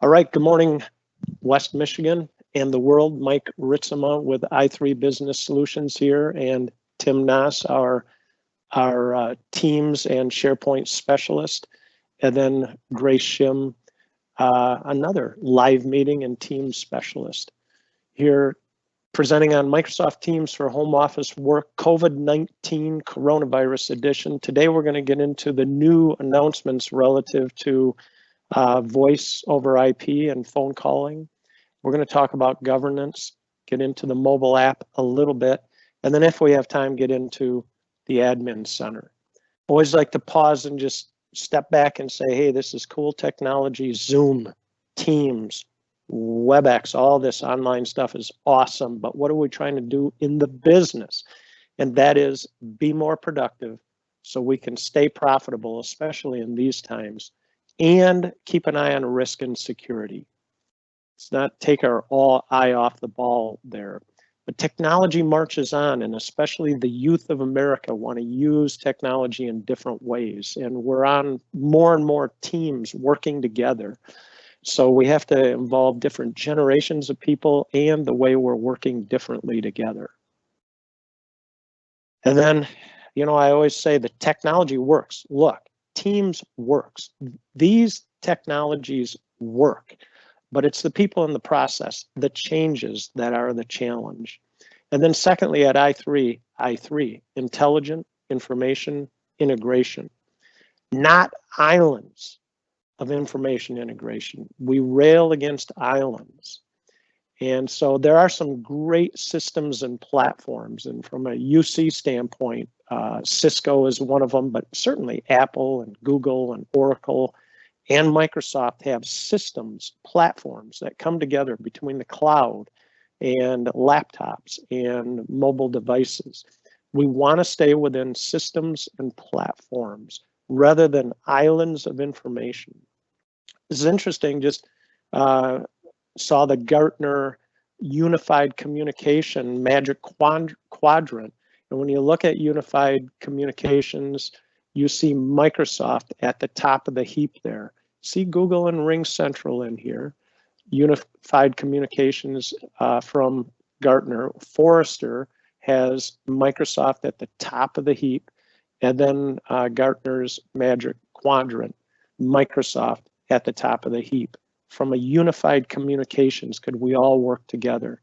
All right, good morning, West Michigan and the world. Mike Ritzema with i3 Business Solutions here, and Tim Nass, our Teams and SharePoint specialist, and then Grace Shim, another live meeting and Teams specialist. Here presenting on Microsoft Teams for home office work, COVID-19 coronavirus edition. Today we're going to get into the new announcements relative to voice over IP and phone calling. We're going to talk about governance, get into the mobile app a little bit, and then if we have time, get into the admin center. Always like to pause and just step back and say, hey, this is cool technology. Zoom, Teams, WebEx, all this online stuff is awesome, but what are we trying to do in the business? And that is be more productive so we can stay profitable, especially in these times, and keep an eye on risk and security. Let's not take our eye off the ball there. But technology marches on, and especially the youth of America want to use technology in different ways. And we're on more and more teams working together. So we have to involve different generations of people and the way we're working differently together. And then, you know, I always say the technology works. Look, Teams works. These technologies work, but it's the people in the process, the changes that are the challenge. And then secondly, at I3, intelligent information integration, not islands of information integration. We rail against islands. And so there are some great systems and platforms. And from a UC standpoint, Cisco is one of them, but certainly Apple and Google and Oracle and Microsoft have systems, platforms that come together between the cloud and laptops and mobile devices. We want to stay within systems and platforms rather than islands of information. This is interesting, just saw the Gartner Unified Communication Magic Quadrant. And when you look at unified communications, you see Microsoft at the top of the heap there. See Google and Ring Central in here. Unified communications from Gartner. Forrester has Microsoft at the top of the heap. And then Gartner's Magic Quadrant, Microsoft at the top of the heap. From a unified communications, could we all work together?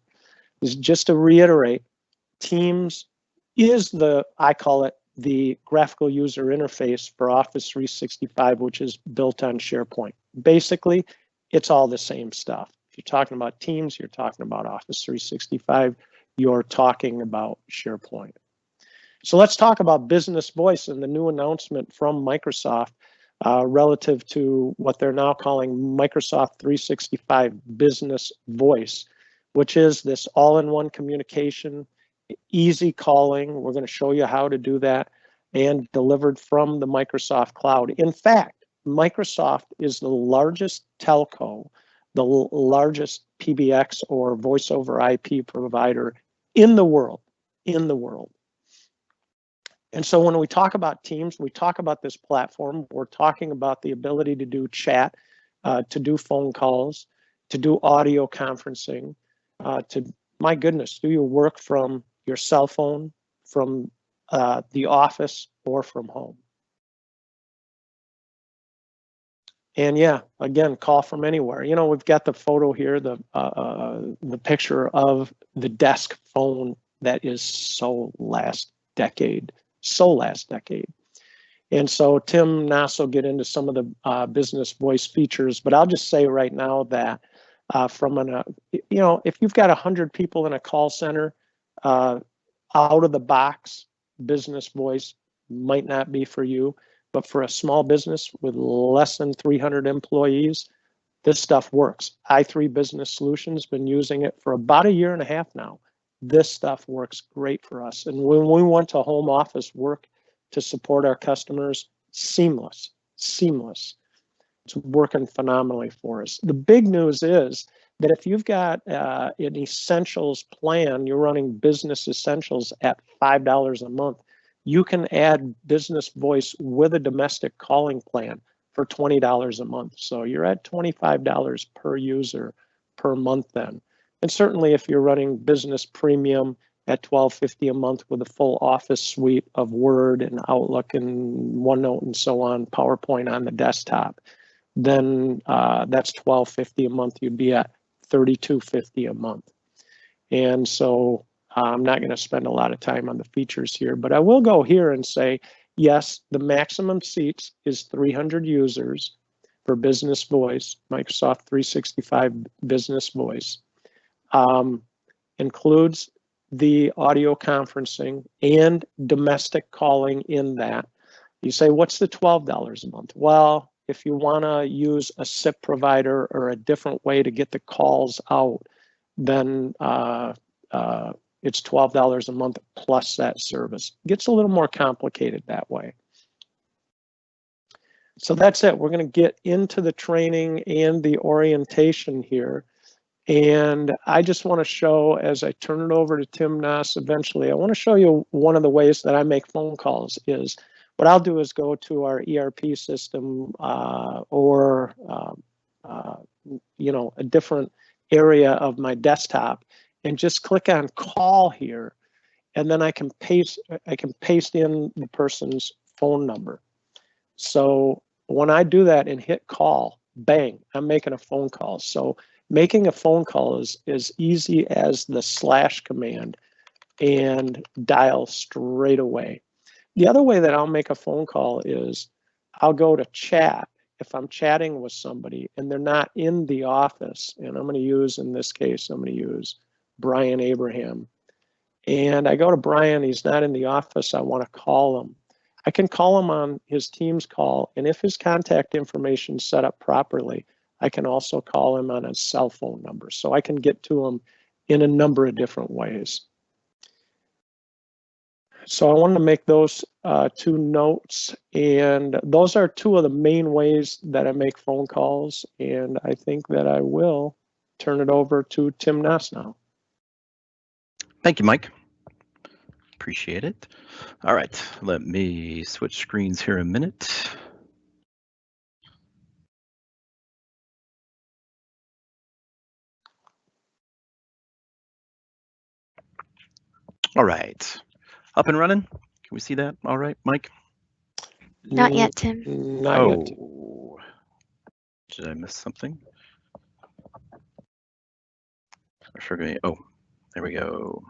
Just to reiterate, Teams is I call it the graphical user interface for Office 365, which is built on SharePoint. Basically, it's all the same stuff. If you're talking about Teams, you're talking about Office 365, you're talking about SharePoint. So let's talk about business voice and the new announcement from Microsoft relative to what they're now calling Microsoft 365 Business Voice, which is this all-in-one communication, easy calling. We're going to show you how to do that, and delivered from the Microsoft cloud. In fact, Microsoft is the largest telco, the largest PBX or voice over IP provider in the world, And so when we talk about Teams, we talk about this platform, we're talking about the ability to do chat, to do phone calls, to do audio conferencing, my goodness, do your work from your cell phone, from the office, or from home. And yeah, again, call from anywhere. You know, we've got the photo here, the picture of the desk phone that is so last decade. And so Tim Nass will get into some of the business voice features, but I'll just say right now that if you've got 100 people in a call center, out of the box, business voice might not be for you, but for a small business with less than 300 employees, this stuff works. i3 Business Solutions been using it for about 1.5 years now. This stuff works great for us. And when we want to home office work to support our customers, seamless. It's working phenomenally for us. The big news is that if you've got an essentials plan, you're running business essentials at $5 a month, you can add business voice with a domestic calling plan for $20 a month. So you're at $25 per user per month then. And certainly if you're running business premium at $12.50 a month with a full office suite of Word and Outlook and OneNote and so on, PowerPoint on the desktop, then that's $12.50 a month. You'd be at $32.50 a month. And so I'm not going to spend a lot of time on the features here, but I will go here and say, yes, the maximum seats is 300 users for Business Voice, Microsoft 365 Business Voice. Includes the audio conferencing and domestic calling in that. You say, what's the $12 a month? Well, if you want to use a SIP provider or a different way to get the calls out, then it's $12 a month plus that service. It gets a little more complicated that way. So that's it. We're going to get into the training and the orientation here. And I just want to show, as I turn it over to Tim Noss eventually, I want to show you one of the ways that I make phone calls is what I'll do is go to our ERP system or a different area of my desktop and just click on call here, and then I can paste in the person's phone number. So when I do that and hit call, bang, I'm making a phone call. So making a phone call is as easy as the / command and dial straight away. The other way that I'll make a phone call is I'll go to chat if I'm chatting with somebody and they're not in the office. And I'm going to use, in this case, I'm going to use Brian Abraham. And I go to Brian, he's not in the office, I want to call him. I can call him on his Teams call, and if his contact information is set up properly, I can also call him on his cell phone number. So I can get to him in a number of different ways. So I wanted to make those two notes, and those are two of the main ways that I make phone calls, and I think that I will turn it over to Tim Noss now. Thank you, Mike. Appreciate it. All right, let me switch screens here a minute. All right, up and running. Can we see that? All right, Mike? Not yet, Tim. Not yet. Did I miss something? Oh, there we go.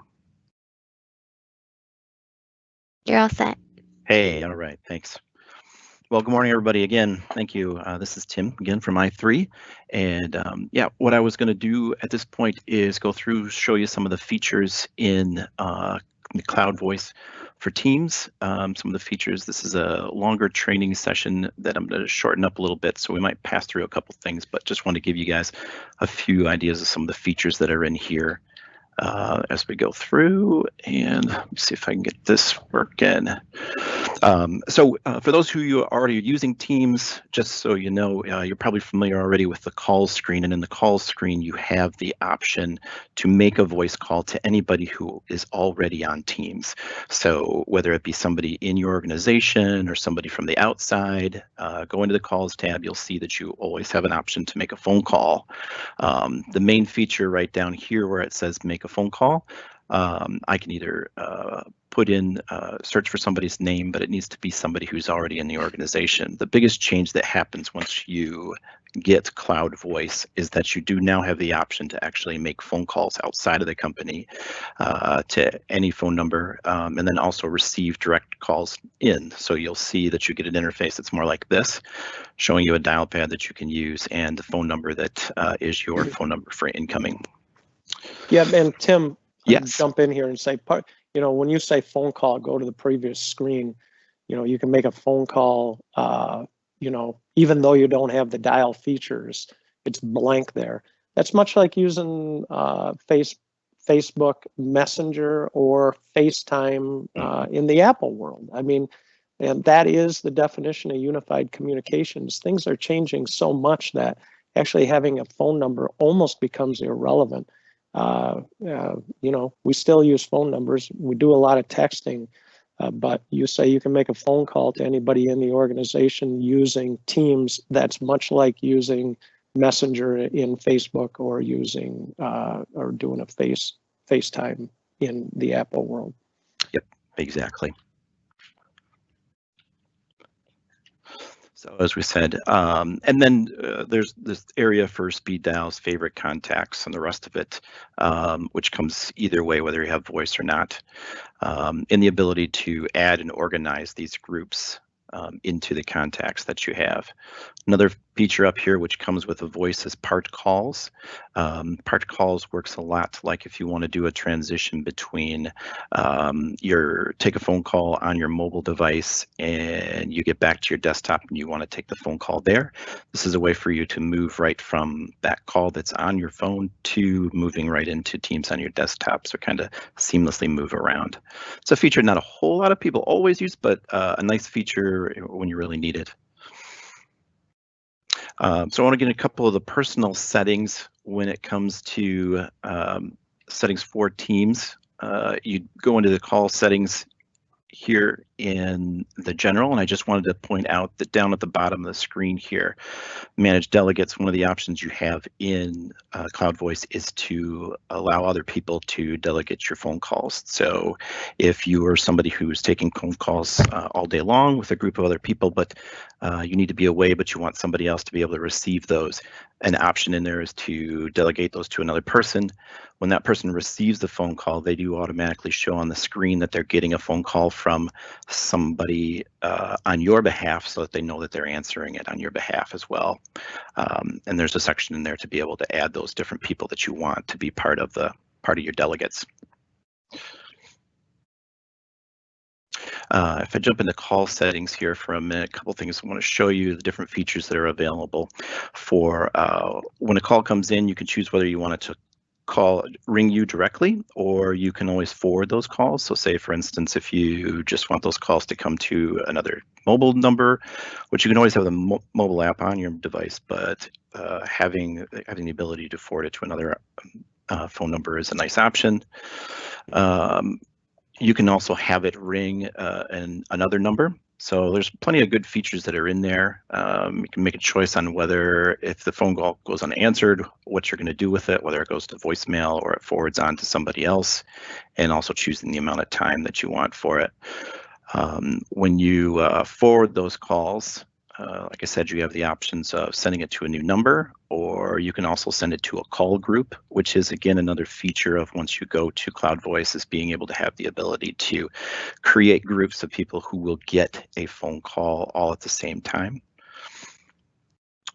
You're all set. Hey, all right, thanks. Well, good morning, everybody. Again, thank you. This is Tim again from i3. And yeah, what I was going to do at this point is go through, show you some of the features in the Cloud Voice for Teams. Some of the features. This is a longer training session that I'm going to shorten up a little bit, so we might pass through a couple things, but just want to give you guys a few ideas of some of the features that are in here as we go through. And let me see if I can get this working. So for those who you are already using Teams, just so you know, you're probably familiar already with the call screen, and in the call screen you have the option to make a voice call to anybody who is already on Teams. So whether it be somebody in your organization or somebody from the outside, go into the calls tab, you'll see that you always have an option to make a phone call. The main feature right down here where it says make a phone call, I can either put in search for somebody's name, but it needs to be somebody who's already in the organization. The biggest change that happens once you get Cloud Voice is that you do now have the option to actually make phone calls outside of the company to any phone number, and then also receive direct calls in. So you'll see that you get an interface that's more like this, showing you a dial pad that you can use and the phone number that is your phone number for incoming. Yeah, and Tim, yes. Jump in here and say, when you say phone call, go to the previous screen. You can make a phone call, even though you don't have the dial features, it's blank there. That's much like using Facebook Messenger or FaceTime in the Apple world. I mean, and that is the definition of unified communications. Things are changing so much that actually having a phone number almost becomes irrelevant. We still use phone numbers. We do a lot of texting. But you say you can make a phone call to anybody in the organization using Teams. That's much like using Messenger in Facebook or using or doing a FaceTime in the Apple world. Yep, exactly. So as we said, and then there's this area for speed dials, favorite contacts, and the rest of it, which comes either way, whether you have voice or not, and the ability to add and organize these groups into the contacts that you have. Another feature up here which comes with a voice is part calls. Part calls works a lot like if you want to do a transition between take a phone call on your mobile device and you get back to your desktop and you want to take the phone call there. This is a way for you to move right from that call that's on your phone to moving right into Teams on your desktop, so kind of seamlessly move around. It's a feature not a whole lot of people always use, but a nice feature when you really need it. So I want to get a couple of the personal settings when it comes to settings for Teams. You go into the call settings here in the general, and I just wanted to point out that down at the bottom of the screen here, manage delegates, one of the options you have in Cloud Voice is to allow other people to delegate your phone calls. So if you are somebody who's taking phone calls all day long with a group of other people, but you need to be away, but you want somebody else to be able to receive those, an option in there is to delegate those to another person. When that person receives the phone call, they do automatically show on the screen that they're getting a phone call from somebody on your behalf, so that they know that they're answering it on your behalf as well. And there's a section in there to be able to add those different people that you want to be part of your delegates. If I jump into call settings here for a minute, a couple things. I want to show you the different features that are available for when a call comes in. You can choose whether you want it to ring you directly, or you can always forward those calls. So say, for instance, if you just want those calls to come to another mobile number, which you can always have the mobile app on your device, but having the ability to forward it to another phone number is a nice option. You can also have it ring another number. So there's plenty of good features that are in there. You can make a choice on whether, if the phone call goes unanswered, what you're going to do with it, whether it goes to voicemail or it forwards on to somebody else, and also choosing the amount of time that you want for it. When you forward those calls, like I said, you have the options of sending it to a new number, or you can also send it to a call group, which is, again, another feature of once you go to Cloud Voice, is being able to have the ability to create groups of people who will get a phone call all at the same time.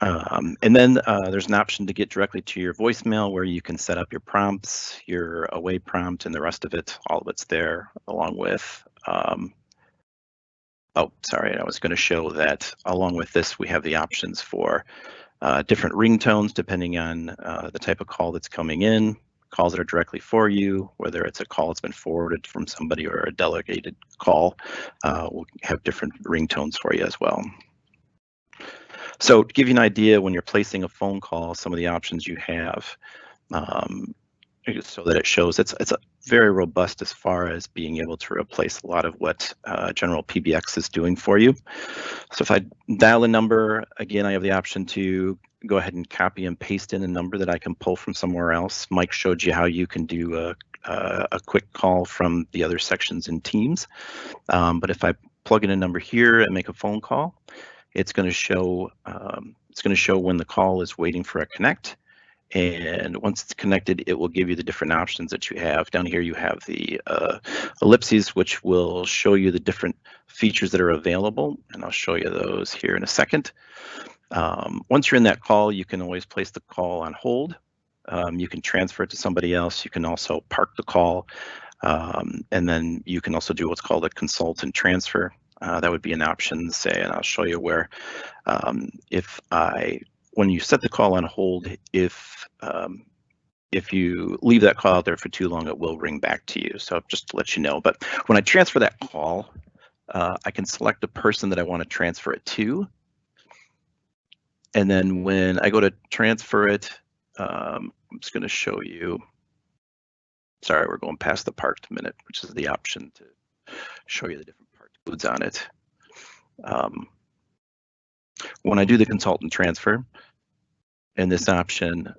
And then there's an option to get directly to your voicemail where you can set up your prompts, your away prompt, and the rest of it. All of it's there, along with oh, sorry, I was going to show that along with this, we have the options for different ringtones depending on the type of call that's coming in, calls that are directly for you, whether it's a call that's been forwarded from somebody or a delegated call. We'll have different ringtones for you as well. So to give you an idea, when you're placing a phone call, some of the options you have, so that it shows it's very robust as far as being able to replace a lot of what General PBX is doing for you. So if I dial a number, again, I have the option to go ahead and copy and paste in a number that I can pull from somewhere else. Mike showed you how you can do a quick call from the other sections in Teams. But if I plug in a number here and make a phone call, it's going to show when the call is waiting for a connect. And once it's connected, it will give you the different options that you have. Down here, you have the ellipses, which will show you the different features that are available. And I'll show you those here in a second. Once you're in that call, you can always place the call on hold. You can transfer it to somebody else. You can also park the call. And then you can also do what's called a consultant transfer. That would be an option, say, and I'll show you where when you set the call on hold, if you leave that call out there for too long, it will ring back to you. So just to let you know. But when I transfer that call, I can select the person that I want to transfer it to. And then when I go to transfer it, I'm just going to show you. Sorry, we're going past the parked minute, which is the option to show you the different part codes on it. When I do the consultant transfer, in this option,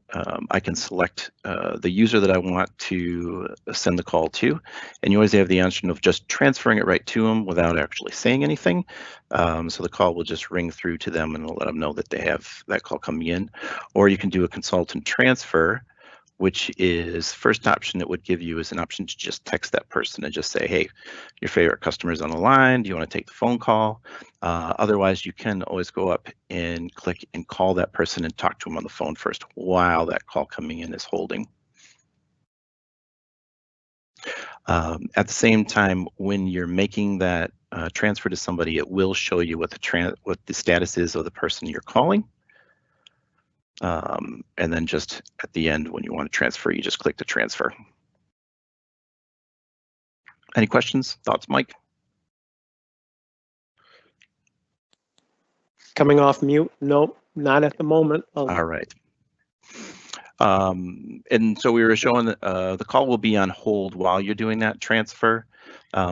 I can select the user that I want to send the call to, and you always have the option of just transferring it right to them without actually saying anything. So the call will just ring through to them and it'll let them know that they have that call coming in. Or you can do a consultant transfer, which is first option it would give you is an option to just text that person and just say, hey, your favorite customer's on the line. Do you want to take the phone call? Otherwise, you can always go up and click and call that person and talk to them on the phone first while that call coming in is holding. At the same time, when you're making that transfer to somebody, it will show you what the status is of the person you're calling. And then just at the end, when you want to transfer, you just click to transfer. Any questions, thoughts, Mike? Coming off mute? Nope, not at the moment. All right. And so we were showing that the call will be on hold while you're doing that transfer,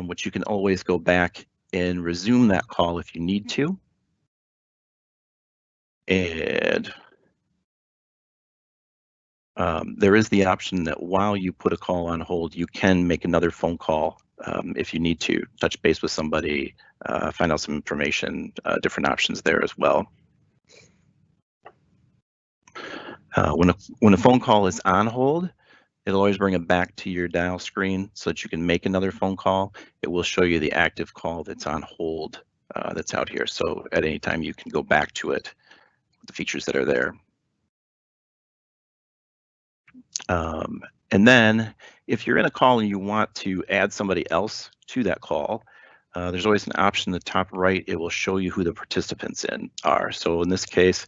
which you can always go back and resume that call if you need to. And there is the option that while you put a call on hold, you can make another phone call if you need to touch base with somebody, find out some information, different options there as well. When a phone call is on hold, it'll always bring it back to your dial screen so that you can make another phone call. It will show you the active call that's on hold that's out here. So at any time you can go back to it with the features that are there. And then if you're in a call and you want to add somebody else to that call, there's always an option in the top right. It will show you who the participants are. So in this case,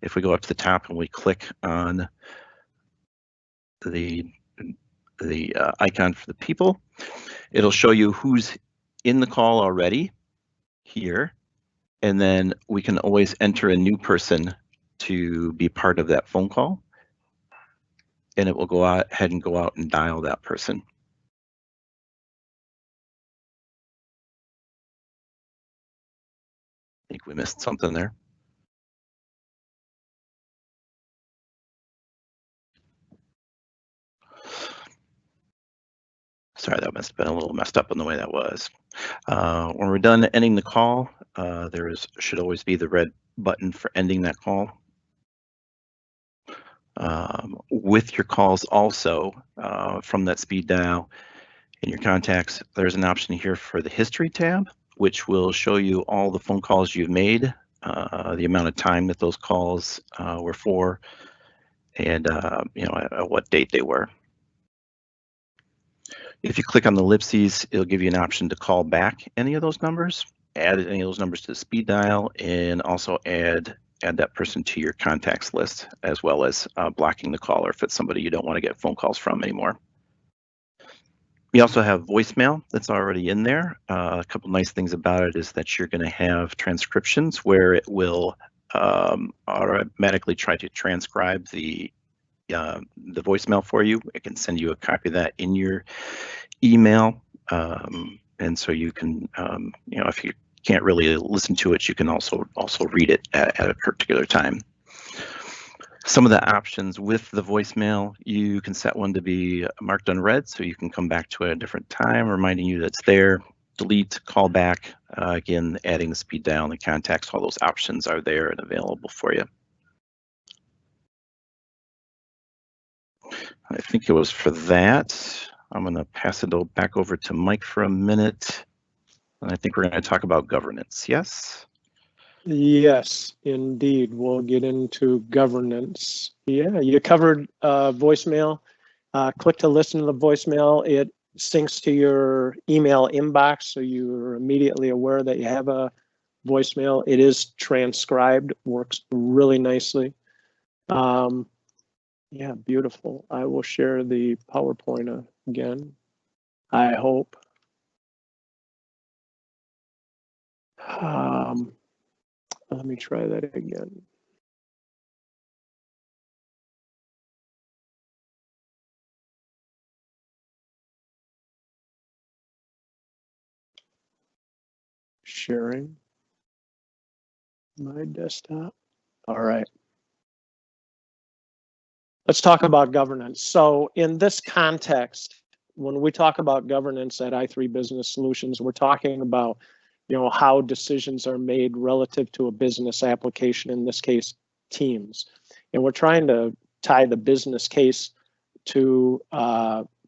if we go up to the top and we click on the icon for the people, it'll show you who's in the call already here. And then we can always enter a new person to be part of that phone call. And it will go ahead and go out and dial that person. I think we missed something there. Sorry, that must have been a little messed up in the way that was. When we're done ending the call, should always be the red button for ending that call. With your calls also from that speed dial in your contacts, there's an option here for the history tab, which will show you all the phone calls you've made, the amount of time that those calls were for, and at what date they were. If you click on the ellipses, it'll give you an option to call back any of those numbers, add any of those numbers to the speed dial, and also add that person to your contacts list, as well as blocking the caller if it's somebody you don't want to get phone calls from anymore. We also have voicemail that's already in there. A couple nice things about it is that you're going to have transcriptions where it will automatically try to transcribe the voicemail for you. It can send you a copy of that in your email, and so you can, if you can't really listen to it, you can also read it at a particular time. Some of the options with the voicemail, you can set one to be marked unread, so you can come back to it at a different time, reminding you that it's there. Delete, call back, again, adding the speed dial and the contacts, all those options are there and available for you. I think it was for that. I'm going to pass it back over to Mike for a minute. And I think we're going to talk about governance. Yes? Yes, indeed. We'll get into governance. Yeah, you covered voicemail. Click to listen to the voicemail. It syncs to your email inbox, so you're immediately aware that you have a voicemail. It is transcribed, works really nicely. Yeah, beautiful. I will share the PowerPoint again, I hope. Let me try that again. sharing my desktop. All right. Let's talk about governance. So in this context, when we talk about governance at i3 Business Solutions, we're talking about, how decisions are made relative to a business application, in this case, Teams. And we're trying to tie the business case to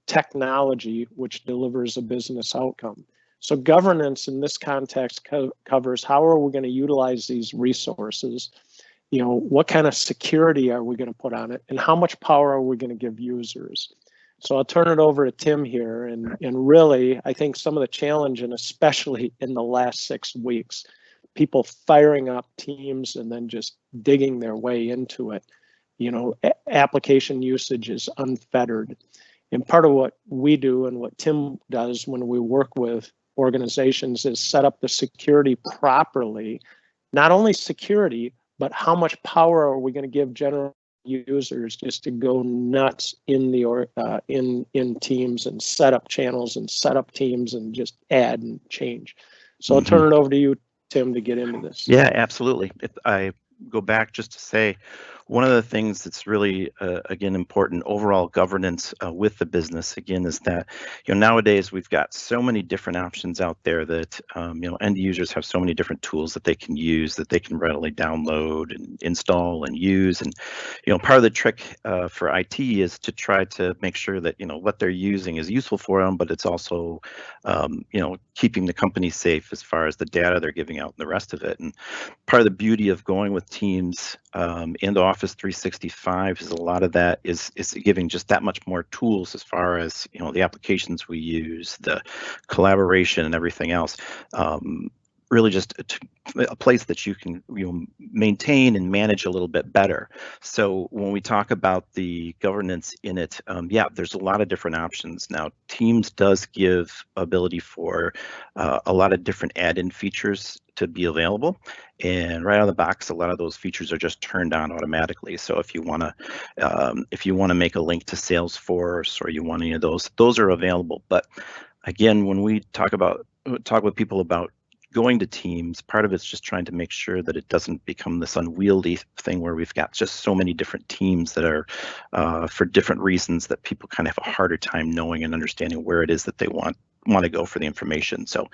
technology, which delivers a business outcome. So governance in this context covers how are we going to utilize these resources? What kind of security are we going to put on it, and how much power are we going to give users? So I'll turn it over to Tim here, and really, I think some of the challenge, and especially in the last 6 weeks, people firing up Teams and then just digging their way into it. Application usage is unfettered. And part of what we do and what Tim does when we work with organizations is set up the security properly, not only security, but how much power are we going to give general users just to go nuts in the in Teams and set up channels and set up teams and just add and change. So I'll turn it over to you, Tim, to get into this. Yeah, absolutely. If I go back just to say, one of the things that's really, again, important overall governance with the business, again, is that, nowadays we've got so many different options out there that, end users have so many different tools that they can use, that they can readily download and install and use. And, part of the trick for IT is to try to make sure that, what they're using is useful for them, but it's also, keeping the company safe as far as the data they're giving out and the rest of it. And part of the beauty of going with Teams and Office 365 is a lot of that is giving just that much more tools as far as the applications we use, the collaboration and everything else. Really just a place that you can maintain and manage a little bit better. So when we talk about the governance in it, yeah, there's a lot of different options. Now, Teams does give ability for a lot of different add-in features to be available, and right out of the box, a lot of those features are just turned on automatically. So if you want to make a link to Salesforce, or you want any of those are available. But again, when we talk with people about going to Teams, part of it's just trying to make sure that it doesn't become this unwieldy thing where we've got just so many different teams that are for different reasons that people kind of have a harder time knowing and understanding where it is that they want to go for the information. So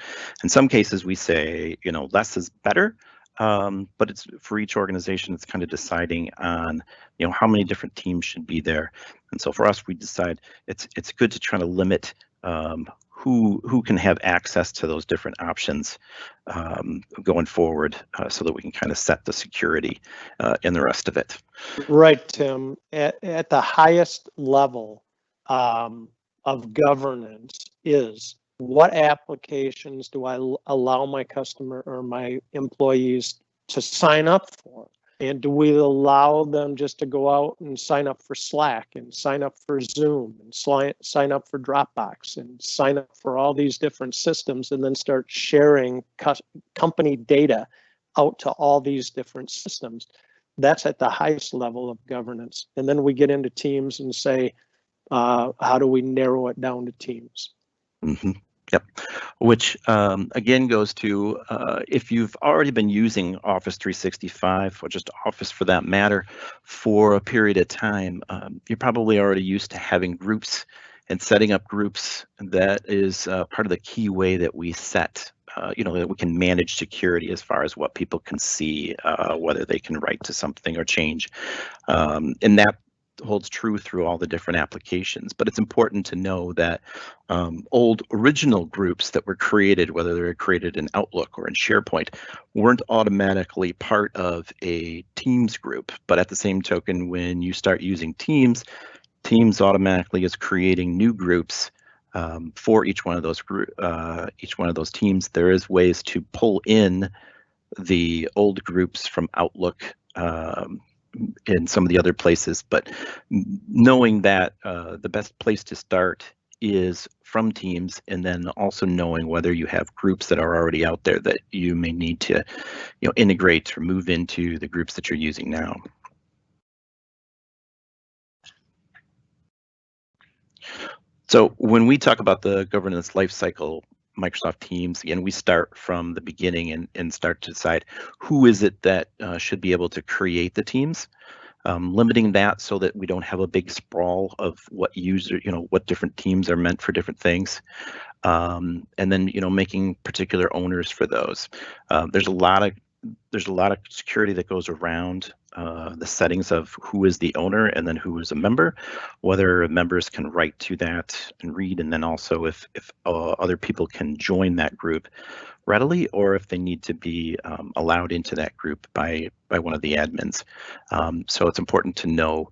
in some cases we say, less is better, but it's for each organization, it's kind of deciding on, how many different teams should be there. And so for us, we decide it's good to try to limit who can have access to those different options going forward, so that we can kind of set the security and the rest of it. Right, Tim. At the highest level of governance is what applications do I allow my customer or my employees to sign up for? And do we allow them just to go out and sign up for Slack and sign up for Zoom and sign up for Dropbox and sign up for all these different systems and then start sharing company data out to all these different systems? That's at the highest level of governance. And then we get into Teams and say, how do we narrow it down to Teams? Mm-hmm. Yep. Which again goes to if you've already been using Office 365, or just Office for that matter, for a period of time, you're probably already used to having groups and setting up groups. That is part of the key way that we set, that we can manage security as far as what people can see, whether they can write to something or change. And that holds true through all the different applications. But it's important to know that old original groups that were created, whether they were created in Outlook or in SharePoint, weren't automatically part of a Teams group. But at the same token, when you start using Teams, Teams automatically is creating new groups for each one of those teams. There is ways to pull in the old groups from Outlook in some of the other places, but knowing that the best place to start is from Teams, and then also knowing whether you have groups that are already out there that you may need to integrate or move into the groups that you're using now. So when we talk about the governance lifecycle Microsoft Teams, again, we start from the beginning and start to decide who is it that should be able to create the teams. Limiting that so that we don't have a big sprawl of what what different teams are meant for different things. And then, making particular owners for those. There's a lot of security that goes around the settings of who is the owner and then who is a member, whether members can write to that and read, and then also if other people can join that group readily, or if they need to be allowed into that group by one of the admins. So it's important to know,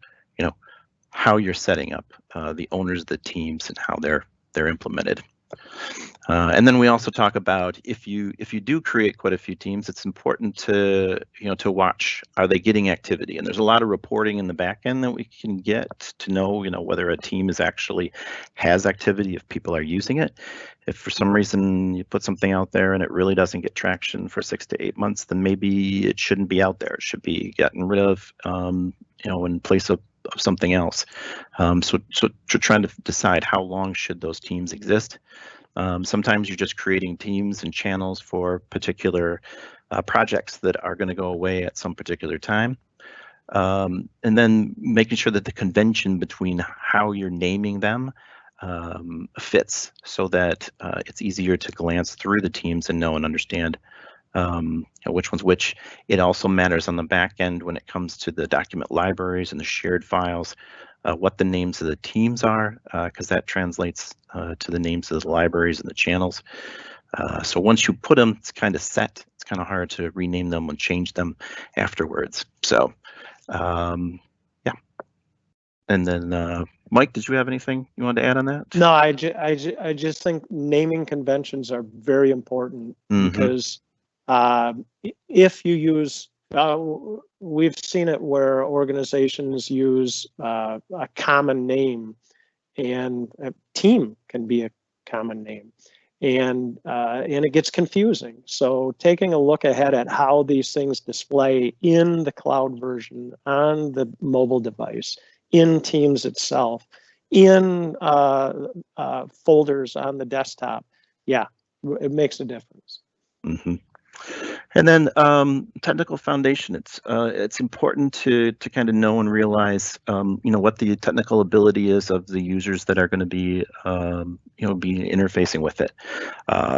how you're setting up the owners of the teams and how they're implemented. And then we also talk about if you do create quite a few teams, it's important to watch, are they getting activity? And there's a lot of reporting in the back end that we can get to know whether a team actually has activity, if people are using it. If for some reason you put something out there and it really doesn't get traction for 6 to 8 months, then maybe it shouldn't be out there. It should be gotten rid of, in place of something else. So trying to decide how long should those teams exist. Sometimes you're just creating teams and channels for particular projects that are going to go away at some particular time. And then making sure that the convention between how you're naming them fits, so that it's easier to glance through the teams and know and understand which one's which. It also matters on the back end when it comes to the document libraries and the shared files, what the names of the teams are, because that translates to the names of the libraries and the channels. So once you put them, it's kind of set. It's kind of hard to rename them and change them afterwards. So yeah. And then Mike, did you have anything you wanted to add on that? No, I just think naming conventions are very important, because if you use, we've seen it where organizations use a common name, and a team can be a common name, and it gets confusing. So taking a look ahead at how these things display in the cloud version, on the mobile device, in Teams itself, in folders on the desktop, yeah, it makes a difference. And then technical foundation. It's important to kind of know and realize what the technical ability is of the users that are going to be be interfacing with it.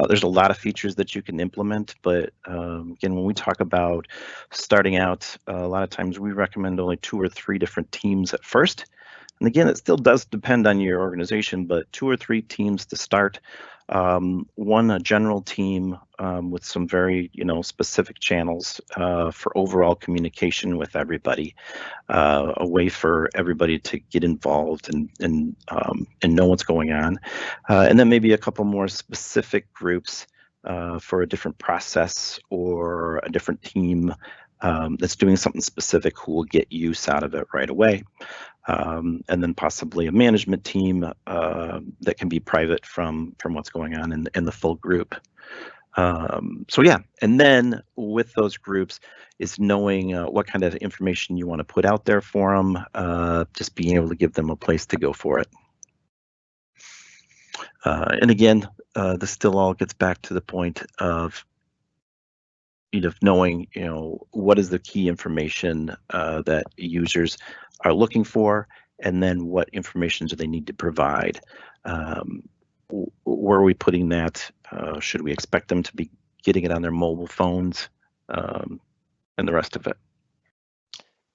There's a lot of features that you can implement, but again, when we talk about starting out, a lot of times we recommend only 2 or 3 different teams at first. And again, it still does depend on your organization, but 2 or 3 teams to start. One, a general team with some very specific channels for overall communication with everybody, a way for everybody to get involved and know what's going on, and then maybe a couple more specific groups for a different process or a different team that's doing something specific who will get use out of it right away. And then possibly a management team that can be private from what's going on in the full group. So yeah, and then with those groups is knowing what kind of information you want to put out there for them, just being able to give them a place to go for it. And again, this still all gets back to the point of knowing what is the key information that users are looking for, and then what information do they need to provide. Where are we putting that? Should we expect them to be getting it on their mobile phones, and the rest of it?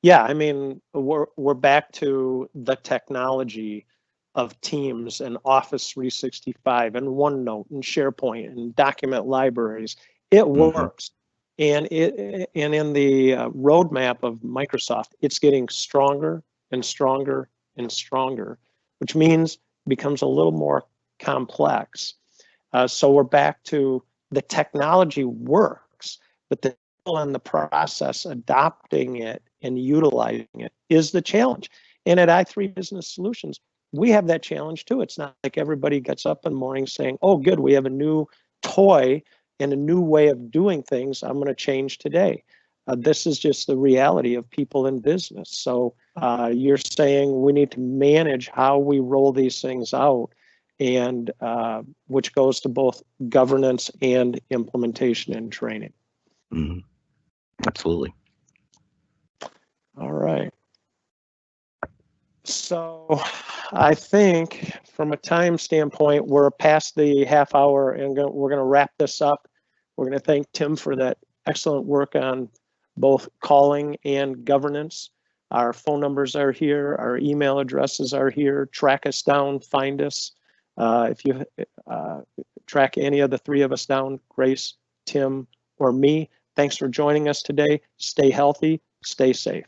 Yeah, I mean, we're back to the technology of Teams and Office 365 and OneNote and SharePoint and document libraries. It works. And in the roadmap of Microsoft, it's getting stronger and stronger and stronger, which means it becomes a little more complex. So we're back to the technology works, but the people in the process adopting it and utilizing it is the challenge. And at i3 Business Solutions, we have that challenge too. It's not like everybody gets up in the morning saying, oh, good, we have a new toy and a new way of doing things. I'm going to change today. This is just the reality of people in business. So you're saying we need to manage how we roll these things out and which goes to both governance and implementation and training. Mhm. Absolutely. All right. So I think from a time standpoint, we're past the half hour and we're going to wrap this up. We're going to thank Tim for that excellent work on both calling and governance. Our phone numbers are here. Our email addresses are here. Track us down, find us. If you track any of the three of us down, Grace, Tim, or me, thanks for joining us today. Stay healthy, stay safe.